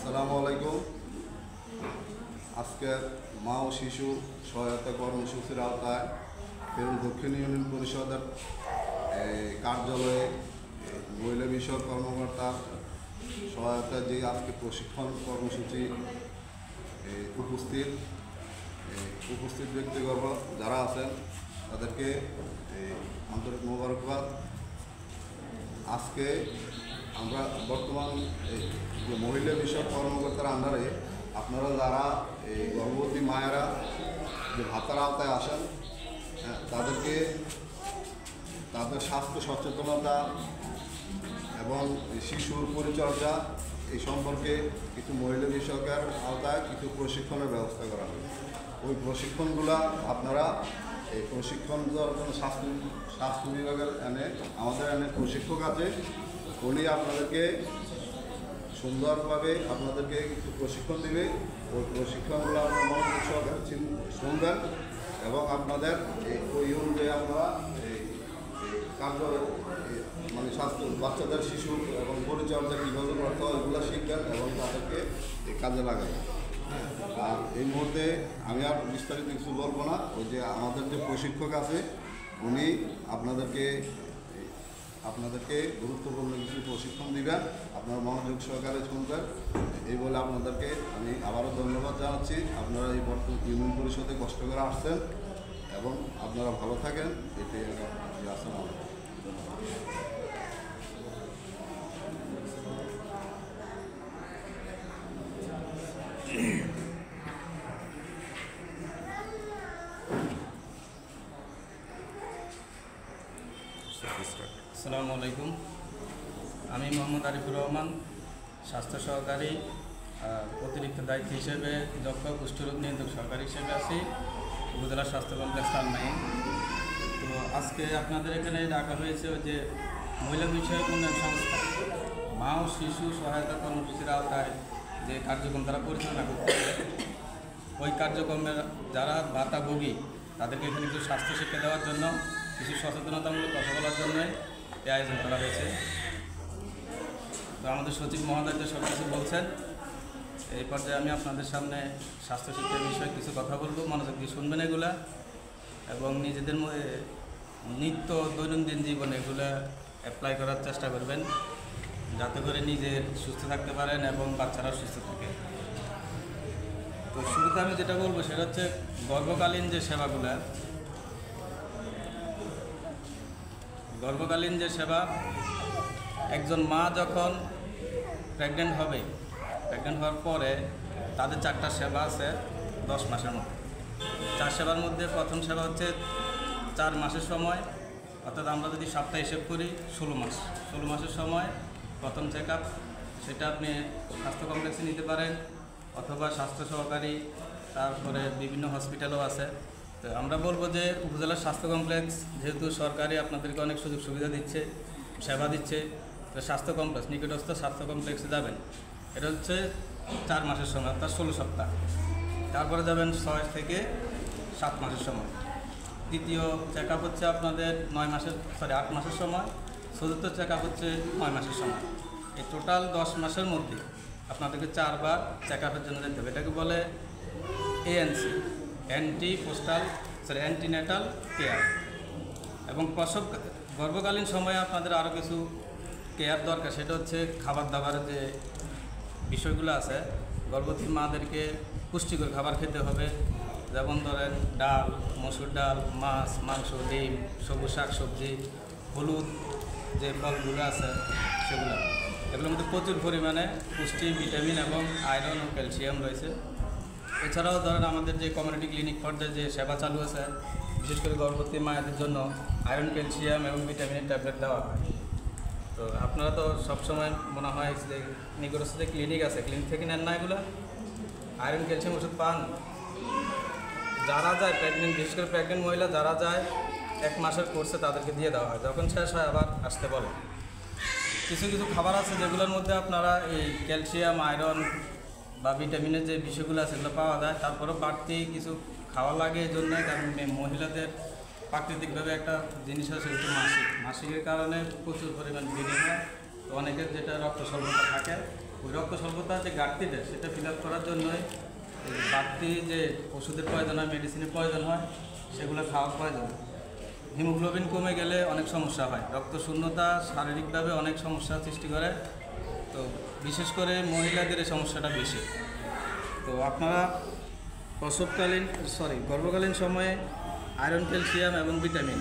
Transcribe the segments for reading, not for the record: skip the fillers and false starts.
আসসালামু আলাইকুম। আজকের মা ও শিশু সহায়তা কর্মসূচির আওতায় ফেরুল দক্ষিণ ইউনিয়ন পরিষদের কার্যালয়ে মহিলা বিষয়ক কর্মকর্তার সহায়তায় যে আজকে প্রশিক্ষণ কর্মসূচি উপস্থিত ব্যক্তিগণ যারা আছেন তাদেরকে আন্তরিক মোবারকবাদ। আজকে আমরা বর্তমান যে মহিলা বিষয়ক কর্মকর্তার আন্ডারে আপনারা যারা এই গর্ভবতী মায়েরা যে ভাতার আওতায় আসেন তাদেরকে তাদের স্বাস্থ্য সচেতনতা এবং শিশুর পরিচর্যা এই সম্পর্কে কিছু মহিলা বিষয়কের আওতায় কিছু প্রশিক্ষণের ব্যবস্থা করা হবে। ওই প্রশিক্ষণগুলো আপনারা এই প্রশিক্ষণ দেওয়ার জন্য স্বাস্থ্য বিভাগের আমাদের প্রশিক্ষক আছে, উনি আপনাদেরকে সুন্দরভাবে আপনাদেরকে কিছু প্রশিক্ষণ দেবে। ওই প্রশিক্ষণগুলো আপনার মনোযোগ সহকারে শুনবেন এবং আপনাদের ওই অনুযায়ী আমরা কার্য মানে স্বাস্থ্য বাচ্চাদের শিশু এবং পরিচর্যা কীভাবে করতে হয় এগুলো শিখবেন এবং তাদেরকে এই কাজে লাগাবেন। আর এই মুহূর্তে আমি আর বিস্তারিত কিছু বলবো না। ওই যে আমাদের যে প্রশিক্ষক আছে উনি আপনাদেরকে গুরুত্বপূর্ণ কিছু প্রশিক্ষণ দিবেন, আপনারা মনোযোগ সহকারে শুনবেন। এই বলে আপনাদেরকে আমি আবারও ধন্যবাদ জানাচ্ছি। আপনারা এই বর্তমান ইউনিয়ন পরিষদে কষ্ট করে আসছেন এবং আপনারা ভালো থাকেন, এটাই আসসালামু আলাইকুম। আসসালামু আলাইকুম। আমি মোহাম্মদ আরিফুর রহমান, স্বাস্থ্য সহকারী, অতিরিক্ত দায়িত্ব হিসেবে যক্ষ কুষ্ঠরোগ নিয়ন্ত্রক সহকারী হিসেবে আছি উপজেলা স্বাস্থ্য কমপ্লেক্স তালমাইন। তো আজকে আপনাদের এখানে ডাকা হয়েছে যে মহিলা বিষয়ক উন্নয়ন সংস্থা মা ও শিশু সহায়তা কর্মসূচির আওতায় যে কার্যক্রম তারা পরিচালনা করতে হবে, ওই কার্যক্রমের যারা ভাতাভোগী তাদেরকে এখানে কিছু স্বাস্থ্য শিক্ষা দেওয়ার জন্য, কিছু সচেতনতামূলক কথা বলার জন্য এই আয়োজন করা হয়েছে। তো আমাদের সচিব মহোদয় তো সব কিছু বলছেন, এই পর্যায়ে আমি আপনাদের সামনে স্বাস্থ্য শিক্ষার বিষয়ে কিছু কথা বলবো, মনোযোগ দিয়ে শুনবেন এগুলা এবং নিজেদের নিত্য দৈনন্দিন জীবনে এগুলো অ্যাপ্লাই করার চেষ্টা করবেন যাতে করে নিজে সুস্থ থাকতে পারেন এবং বাচ্চারাও সুস্থ থাকে। তো শুরুতে আমি যেটা বলবো সেটা হচ্ছে গর্ভকালীন যে সেবা, একজন মা যখন প্রেগনেন্ট হওয়ার পরে তাদের 4টা সেবা আছে 10 মাসের মধ্যে। 4 সেবার মধ্যে প্রথম সেবা হচ্ছে 4 মাসের সময়, অর্থাৎ আমরা যদি সপ্তাহে হিসেব করি 16 মাসের সময় প্রথম চেক আপ, সেটা আপনি স্বাস্থ্য কমপ্লেক্সে নিতে পারেন অথবা স্বাস্থ্য সহকারী, তারপরে বিভিন্ন হসপিটালও আছে। তো আমরা বলবো যে উপজেলার স্বাস্থ্য কমপ্লেক্স যেহেতু সরকারি আপনাদেরকে অনেক সুযোগ সুবিধা দিচ্ছে, সেবা দিচ্ছে, তো স্বাস্থ্য কমপ্লেক্স নিকটস্থ স্বাস্থ্য কমপ্লেক্সে যাবেন। এটা হচ্ছে 4 মাসের সময় অর্থাৎ 16 সপ্তাহ। তারপরে যাবেন 6 থেকে 7 মাসের সময়। দ্বিতীয় চেক আপ হচ্ছে আপনাদের 8 মাসের সময়। চতুর্থ চেক আপ হচ্ছে 9 মাসের সময়। এই টোটাল 10 মাসের মধ্যে আপনাদেরকে 4 বার চেক আপের জন্য যেতে হবে। এটাকে বলে ANC, অ্যান্টিনেটাল কেয়ার। এবং গর্ভকালীন সময়ে আপনাদের আরও কিছু কেয়ার দরকার, সেটা হচ্ছে খাবার দাবারের যে বিষয়গুলো আছে। গর্ভবতী মাদেরকে পুষ্টিকর খাবার খেতে হবে, যেমন ধরেন ডাল, মসুর ডাল, মাছ, মাংস, ডিম, সবুজ শাক সবজি, হলুদ যে ফলগুলো আছে সেগুলো, এগুলোর মধ্যে প্রচুর পরিমাণে পুষ্টি, ভিটামিন এবং আয়রন ও ক্যালসিয়াম রয়েছে। এছাড়াও ধরেন আমাদের যে কমিউনিটি ক্লিনিক পর্যায়ে যে সেবা চালু আছে, বিশেষ করে গর্ভবতী মায়েদের জন্য আয়রন, ক্যালসিয়াম এবং ভিটামিনের ট্যাবলেট দেওয়া হয়। তো আপনারা তো সবসময় মনে হয় যে নিকটস্থ যে ক্লিনিক আছে, ক্লিনিক থেকে নেন না এগুলো আয়রন ক্যালসিয়াম ওষুধ পান। যারা যায় বিশেষ করে প্রেগনেন্ট মহিলা যারা যায় 1 মাসের কোর্সে তাদেরকে দিয়ে দেওয়া হয়, যখন শেষ হয় আবার আসতে বলে। কিছু খাবার আছে যেগুলোর মধ্যে আপনারা এই ক্যালসিয়াম, আয়রন বা ভিটামিনের যে বিষয়গুলো আছে সেগুলো পাওয়া যায়। তারপরেও বাড়তি কিছু খাওয়া লাগে এই জন্য, কারণ মহিলাদের প্রাকৃতিকভাবে একটা জিনিস আছে সেটা মাসিকের কারণে প্রচুর পরিমাণ ব্লিডিং হয়। তো অনেকের যেটা রক্ত স্বল্পতা থাকে ওই রক্ত স্বল্পতার যে ঘাটতিটা সেটা ফিল আপ করার জন্যই বাড়তি যে ওষুধের প্রয়োজন হয়, মেডিসিনের প্রয়োজন হয়, সেগুলো খাওয়া প্রয়োজন। হিমোগ্লোবিন কমে গেলে অনেক সমস্যা হয়, রক্ত শূন্যতা শারীরিকভাবে অনেক সমস্যা সৃষ্টি করে। তো বিশেষ করে মহিলাদের এই সমস্যাটা বেশি। তো আপনারা গর্ভকালীন সময়ে আয়রন, ক্যালসিয়াম এবং ভিটামিন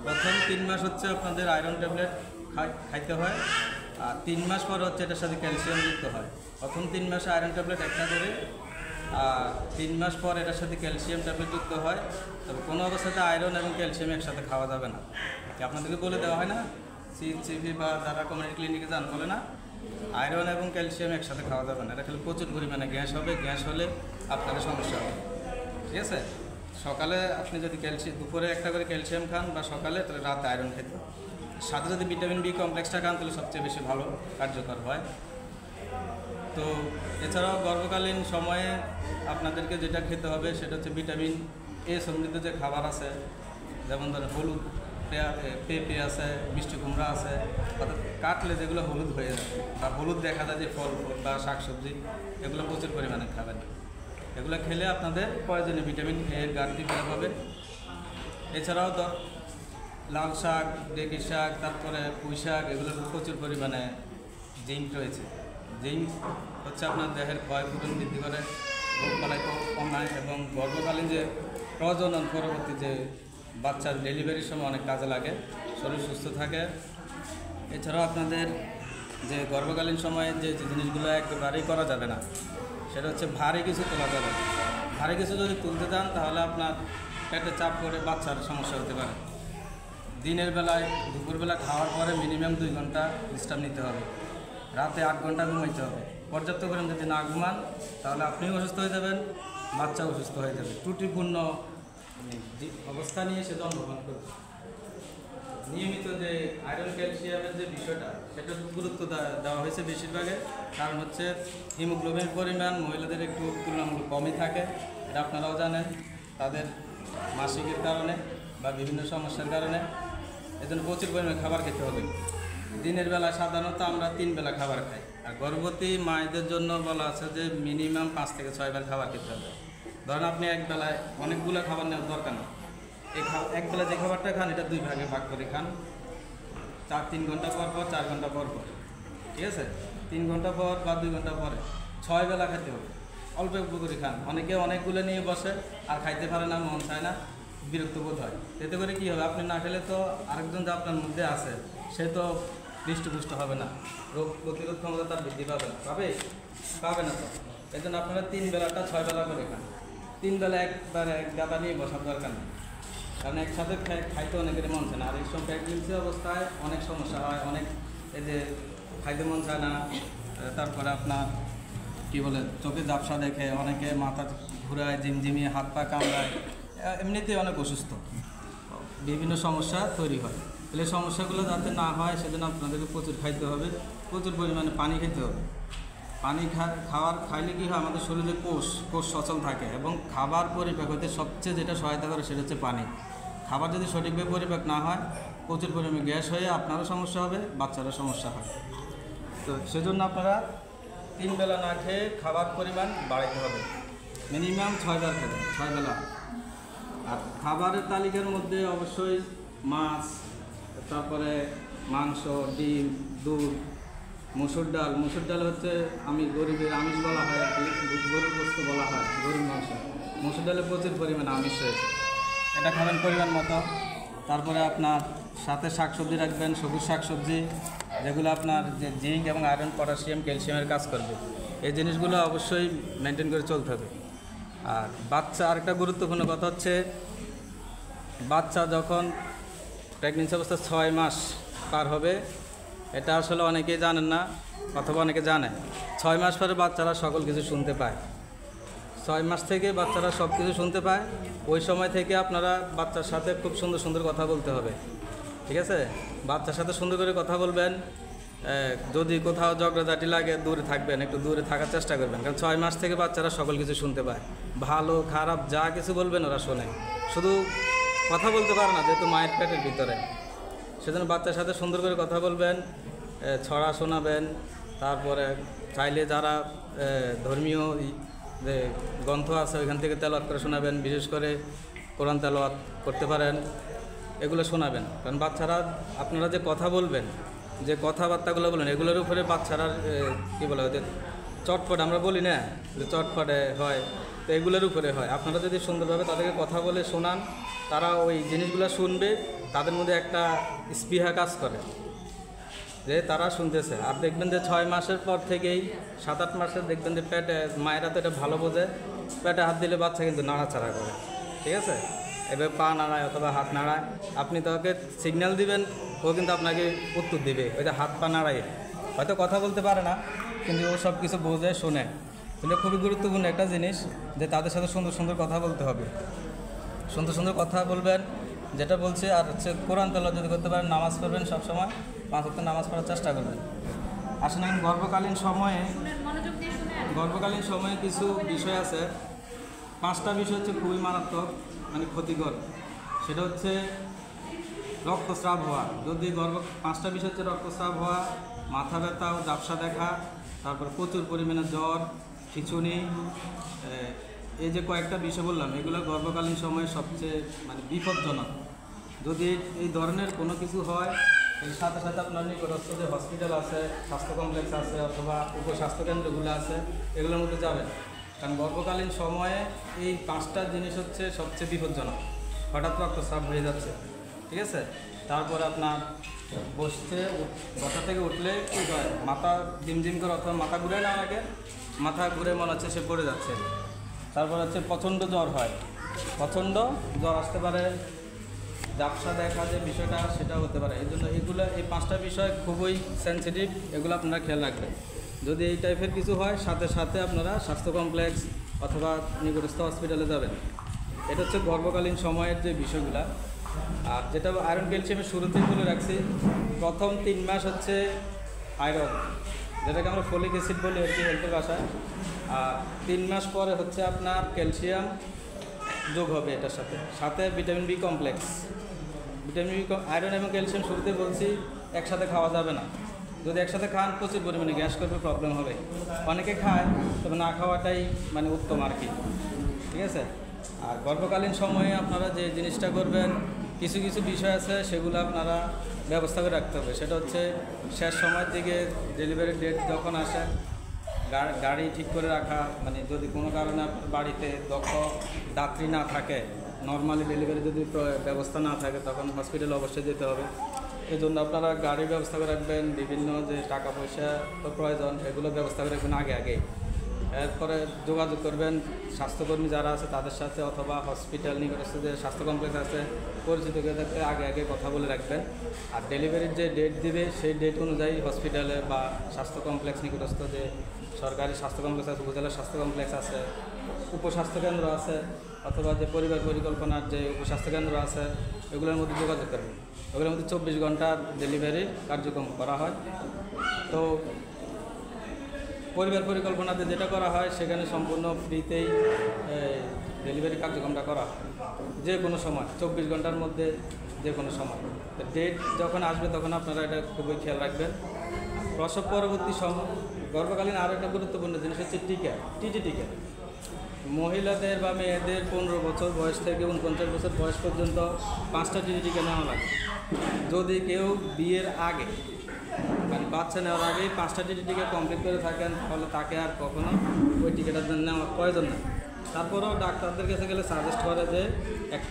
প্রথম 3 মাস হচ্ছে আপনাদের আয়রন ট্যাবলেট খাইতে হয়, আর 3 মাস পর হচ্ছে এটার সাথে ক্যালসিয়াম যুক্ত হয়। প্রথম 3 মাসে আয়রন ট্যাবলেট একটা করে, আর 3 মাস পর এটার সাথে ক্যালসিয়াম ট্যাবলেট যুক্ত হয়। তবে কোনো অবস্থাতে আয়রন এবং ক্যালসিয়াম একসাথে খাওয়া যাবে না। আপনাদেরকে বলে দেওয়া হয় না, সিএইচসিভি বা যারা কমিউনিটি ক্লিনিকে যান বলে না, আয়রন এবং ক্যালসিয়াম একসাথে খাওয়া যাবে না। এটা খেলে প্রচুর পরিমাণে গ্যাস হবে, গ্যাস হলে আপনাদের সমস্যা হবে। ঠিক আছে, সকালে আপনি যদি দুপুরে একটা করে ক্যালসিয়াম খান বা সকালে, তাহলে রাতে আয়রন খেতে, সাথে যদি ভিটামিন বি কমপ্লেক্সটা খান তাহলে সবচেয়ে বেশি ভালো কার্যকর হয়। তো এছাড়াও গর্ভকালীন সময়ে আপনাদেরকে যেটা খেতে হবে সেটা হচ্ছে ভিটামিন এ সমৃদ্ধ যে খাবার আছে, যেমন ধরেন হলুদ, পেঁপে আছে, মিষ্টি কুমড়া আছে, অর্থাৎ কাটলে যেগুলো হলুদ হয়ে যায় বা হলুদ দেখা যায় যে ফল বা শাকসবজি, এগুলো প্রচুর পরিমাণে খাবেন। এগুলো খেলে আপনাদের প্রয়োজনীয় ভিটামিন এর ঘাটতি ফিল হবে। এছাড়াও লাল শাক, ডেকি শাক, তারপরে পুঁই শাক, এগুলোর প্রচুর পরিমাণে জিঙ্ক রয়েছে। জিঙ্ক হচ্ছে আপনার দেহের ক্ষয়পূরণ বৃদ্ধি করে, রোগবালাই কমায় এবং গর্ভকালীন যে প্রজনন পরবর্তী যে বাচ্চার ডেলিভারির সময় অনেক কাজে লাগে, শরীর সুস্থ থাকে। এছাড়াও আপনাদের যে গর্ভকালীন সময়ে যে জিনিসগুলো একেবারেই করা যাবে না, সেটা হচ্ছে ভারী কিছু তোলা যাবে। ভারী কিছু যদি তুলতে যান তাহলে আপনার পেটে চাপ করে বাচ্চার সমস্যা হতে পারে। দিনের বেলায়, দুপুরবেলা খাওয়ার পরে মিনিমাম 2 ঘন্টা বিশ্রাম নিতে হবে, রাতে 8 ঘন্টা ঘুমাইতে হবে। পর্যাপ্ত করে যদি না ঘুমান তাহলে আপনিও অসুস্থ হয়ে যাবেন, বাচ্চাও অসুস্থ হয়ে যাবে। ত্রুটিপূর্ণ অবস্থা নিয়ে সে জন্মগ্রহণ করবে। নিয়মিত যে আয়রন ক্যালসিয়ামের যে বিষয়টা, সেটা গুরুত্ব দেওয়া হয়েছে বেশিরভাগে, কারণ হচ্ছে হিমোগ্লোবিনের পরিমাণ মহিলাদের একটু তুলনামূলক কমই থাকে, এটা আপনারাও জানেন, তাদের মাসিকের কারণে বা বিভিন্ন সমস্যার কারণে। এজন্য প্রচুর পরিমাণে খাবার খেতে হবে। দিনের বেলা সাধারণত আমরা 3 বেলা খাবার খাই, আর গর্ভবতী মায়েদের জন্য বলা আছে যে মিনিমাম 5 থেকে 6 বার খাবার খেতে হবে। ধরেন আপনি এক বেলায় অনেকগুলো খাবার নেওয়ার দরকার নেই, এক বেলা যে খাবারটা খান এটা 2 ভাগে ভাগ করে খান, 3 ঘন্টা পর পর, 4 ঘন্টা পর পর। ঠিক আছে, 3 ঘন্টা পর বা 2 ঘন্টা পরে 6 বেলা খেতে হবে। অল্প অল্প করে খান। অনেকে অনেকগুলো নিয়ে বসে আর খাইতে পারে না, মন চায় না, বিরক্ত বোধ হয়। এতে করে কী হবে, আপনি না খেলে তো আরেকজন যে আপনার মধ্যে আছে সে তো হৃষ্টপুষ্ট হবে না, রোগ প্রতিরোধ ক্ষমতা তার বৃদ্ধি পাবে না তো। এই জন্য আপনারা 3 বেলাটা 6 বেলা করে খান। 3 বেলা একবারে এক গাদা নিয়ে বসার দরকার নেই, কারণ একসাথে খাইতে অনেকের মন চায় না। আর এই সময় প্রেগনেন্সি অবস্থায় অনেক সমস্যা হয়, অনেক এই যে খাইতে মন চায় না, তারপরে আপনার কী বলে চোখে ঝাপসা দেখে, অনেকে মাথা ঘুরায়, ঝিমঝিমিয়ে, হাত পা কামড়ায়, এমনিতেই অনেক অসুস্থ, বিভিন্ন সমস্যা তৈরি হয়। তাহলে সমস্যাগুলো যাতে না হয় সেজন্য আপনাদেরকে প্রচুর খাইতে হবে, প্রচুর পরিমাণে পানি খেতে হবে। পানি খাইলে কী হয়, আমাদের শরীরে কোষ সচল থাকে এবং খাবার পরিপাক হতে সবচেয়ে যেটা সহায়তা করে সেটা হচ্ছে পানি। খাবার যদি সঠিকভাবে পরিপাক না হয়, প্রচুর পরিমাণে গ্যাস হয়ে আপনারও সমস্যা হবে, বাচ্চারও সমস্যা হয়। তো সেজন্য আপনারা 3 বেলা না খেয়ে খাবার পরিমাণ বাড়াইতে হবে, মিনিমাম 6 বার খেবেন, 6 বেলা। আর খাবারের তালিকার মধ্যে অবশ্যই মাছ, তারপরে মাংস, ডিম, দুধ, মসুর ডাল হচ্ছে গরিবের আমিষ বলা হয়, আর কি গরুর গোস্ত বলা হয়, গরুর মাংস। মসুর ডালে প্রচুর পরিমাণে আমিষ রয়েছে, এটা খাবেন পরিমাণ মতো। তারপরে আপনার সাথে শাকসবজি রাখবেন, সবুজ শাকসবজি, যেগুলো আপনার যে জিঙ্ক এবং আয়রন, পটাশিয়াম, ক্যালসিয়ামের কাজ করবে। এই জিনিসগুলো অবশ্যই মেনটেন করে চলতে হবে। আর বাচ্চা, আরেকটা গুরুত্বপূর্ণ কথা হচ্ছে, বাচ্চা যখন প্রেগনেন্সি অবস্থা 6 মাস পার হবে, এটা আসলে অনেকেই জানেন না অথবা অনেকে জানে। 6 মাস পরে বাচ্চারা সকল কিছু শুনতে পায়। 6 মাস থেকে বাচ্চারা সব কিছু শুনতে পায়। ওই সময় থেকে আপনারা বাচ্চার সাথে খুব সুন্দর সুন্দর কথা বলতে হবে। ঠিক আছে, বাচ্চার সাথে সুন্দর করে কথা বলবেন। যদি কোথাও ঝগড়াঝাটি লাগে দূরে থাকবেন, একটু দূরে থাকার চেষ্টা করবেন, কারণ 6 মাস থেকে বাচ্চারা সকল কিছু শুনতে পায়। ভালো খারাপ যা কিছু বলবেন ওরা শোনে, শুধু কথা বলতে পারে না যেহেতু মায়ের পেটের ভিতরে। সেজন্য বাচ্চার সাথে সুন্দর করে কথা বলবেন, ছড়া শোনাবেন, তারপরে চাইলে যারা ধর্মীয় যে গ্রন্থ আছে ওইখান থেকে তেলাওয়াত করে শোনাবেন, বিশেষ করে কোরআন তেলাওয়াত করতে পারেন, এগুলো শোনাবেন। কারণ বাচ্চারা আপনারা যে কথা বলবেন, যে কথাবার্তাগুলো বলেন, এগুলোর উপরে বাচ্চারা কী বলে যে চটপট আমরা বলি না যে চটপটে হয়, তো এগুলোর উপরে হয়। আপনারা যদি সুন্দরভাবে তাদেরকে কথা বলে শোনান, তারা ওই জিনিসগুলো শুনবে, তাদের মধ্যে একটা স্পৃহা কাজ করে যে তারা শুনতেছে। আর দেখবেন যে 6 মাসের পর থেকেই 7-8 মাসের দেখবেন যে পেটে, মায়েরা তো এটা ভালো বোঝে, পেটে হাত দিলে বাচ্চা কিন্তু নাড়াচাড়া করে, ঠিক আছে? এবার পা নাড়ায় অথবা হাত নাড়ায়, আপনি তাকে সিগন্যাল দিবেন, ও কিন্তু আপনাকে উত্তর দিবে। ওই যে হাত পা নাড়ায়, হয়তো কথা বলতে পারে না, কিন্তু ও সব কিছু বোঝে, শোনে। এটা খুবই গুরুত্বপূর্ণ একটা জিনিস যে তাদের সাথে সুন্দর সুন্দর কথা বলতে হবে, সুন্দর সুন্দর কথা বলবেন, যেটা বলছে। আর হচ্ছে কোরআন তেলাওয়াত যদি করতে পারেন, নামাজ পড়বেন, সবসময় 5 ওয়াক্ত নামাজ পড়ার চেষ্টা করবেন। আসলে গর্ভকালীন সময়ে কিছু বিষয় আছে, 5টা বিষয় হচ্ছে খুবই মারাত্মক, মানে ক্ষতিকর। সেটা হচ্ছে রক্তস্রাব হওয়া। যদি 5টা বিষয় হচ্ছে রক্তস্রাব হওয়া, মাথা ব্যথা ও ঝাপসা দেখা, তারপর প্রচুর পরিমাণে জ্বর, খিঁচুনি, এই যে কয়েকটা বিষয় বললাম, এগুলো গর্ভকালীন সময়ে সবচেয়ে মানে বিপজ্জনক। যদি এই ধরনের কোনো কিছু হয়, এর সাথে সাথে আপনার নিকটস্থ যে হসপিটাল আছে, স্বাস্থ্য কমপ্লেক্স আছে অথবা উপস্বাস্থ্যকেন্দ্রগুলো আছে, এগুলোর মধ্যে যাবেন। কারণ গর্ভকালীন সময়ে এই 5টা জিনিস হচ্ছে সবচেয়ে বিপজ্জনক। হঠাৎ রক্তস্রাব হয়ে যাচ্ছে, ঠিক আছে? তারপরে আপনার বসা থেকে উঠলে কী হয়, মাথা জিমজিম করে অথবা মাথা ঘুরে না, অনেকে মাথা ঘুরে মনে হচ্ছে সে পড়ে যাচ্ছে। তারপর হচ্ছে প্রচণ্ড জ্বর হয়, প্রচণ্ড জ্বর আসতে পারে, ঝাপসা দেখা যে বিষয়টা সেটা হতে পারে। এই জন্য এই 5টা বিষয় খুবই সেন্সিটিভ, এগুলো আপনারা খেয়াল রাখবেন। যদি এই টাইপের কিছু হয়, সাথে সাথে আপনারা স্বাস্থ্য কমপ্লেক্স অথবা নিকটস্থ হসপিটালে যাবেন। এটা হচ্ছে গর্ভকালীন সময়ের যে বিষয়গুলো। আর যেটা আয়রন ক্যালসিয়ামের শুরুতেই বলে রাখছি, প্রথম 3 মাস হচ্ছে আয়রন, যেটাকে আমরা ফলিক অ্যাসিড বলি আর কি হেলথের ভাষায়। আর 3 মাস পরে হচ্ছে আপনার ক্যালসিয়াম যোগ হবে এটার সাথে, সাথে ভিটামিন বি কমপ্লেক্স। আয়রন এবং ক্যালসিয়াম শুরুতে বলছি একসাথে খাওয়া যাবে না। যদি একসাথে খান, প্রচুর পরিমাণে গ্যাস করবে, প্রবলেম হবে। অনেকে খায়, তবে না খাওয়াটাই মানে উত্তম আর কি, ঠিক আছে? আর গর্ভকালীন সময়ে আপনারা যে জিনিসটা করবেন, কিছু কিছু বিষয় আছে সেগুলো আপনারা ব্যবস্থা করে রাখতে হবে। সেটা হচ্ছে শেষ সময়ের দিকে ডেলিভারি ডেট যখন আসে, গাড়ি ঠিক করে রাখা, মানে যদি কোনো কারণে আপনার বাড়িতে দক্ষ দাত্রী না থাকে, নর্মালি ডেলিভারি যদি ব্যবস্থা না থাকে, তখন হসপিটালে অবশ্যই যেতে হবে। এই জন্য আপনারা গাড়ির ব্যবস্থা করে রাখবেন, বিভিন্ন যে টাকা পয়সা তো প্রয়োজন, এগুলো ব্যবস্থা করে রাখবেন আগে। এরপরে যোগাযোগ করবেন স্বাস্থ্যকর্মী যারা আছে তাদের সাথে, অথবা হসপিটাল নিকটস্থ যে স্বাস্থ্য কমপ্লেক্স আছে পরিচিত থাকতে আগে কথা বলে রাখবেন। আর ডেলিভারির যে ডেট দিবে, সেই ডেট অনুযায়ী হসপিটালে বা স্বাস্থ্য কমপ্লেক্স নিকটস্থ যে সরকারি স্বাস্থ্য কমপ্লেক্স আছে, উপজেলা স্বাস্থ্য কমপ্লেক্স আছে, উপস্বাস্থ্যকেন্দ্র আছে, অথবা যে পরিবার পরিকল্পনার যে উপস্বাস্থ্যকেন্দ্র আছে, এগুলোর মধ্যে যোগাযোগ করবেন। ওগুলোর মধ্যে 24 ঘন্টার ডেলিভারি কার্যক্রম করা হয়। তো পরিবার পরিকল্পনাতে যেটা করা হয়, সেখানে সম্পূর্ণ ফ্রিতেই ডেলিভারি কার্যক্রমটা করা হয়, যে কোনো সময়, 24 ঘন্টার মধ্যে যে কোনো সময়। ডেট যখন আসবে তখন আপনারা এটা খুবই খেয়াল রাখবেন। প্রসব পরবর্তী গর্ভকালীন আরও একটা গুরুত্বপূর্ণ জিনিস হচ্ছে টিকা, টিটি টিকা। মহিলাদের বা মেয়েদের 15 বছর বয়স থেকে 49 বছর বয়স পর্যন্ত 5টা টিটি টিকা নেওয়া লাগে। যদি কেউ বিয়ের আগে মানে বাচ্চা নেওয়ার আগেই 5টা টিটি টিকা কমপ্লিট করে থাকেন, তাহলে তাকে আর কখনো ওই টিকাটার জন্য নেওয়ার প্রয়োজন নেই। তারপরেও ডাক্তারদের কাছে গেলে সাজেস্ট করে যে একটা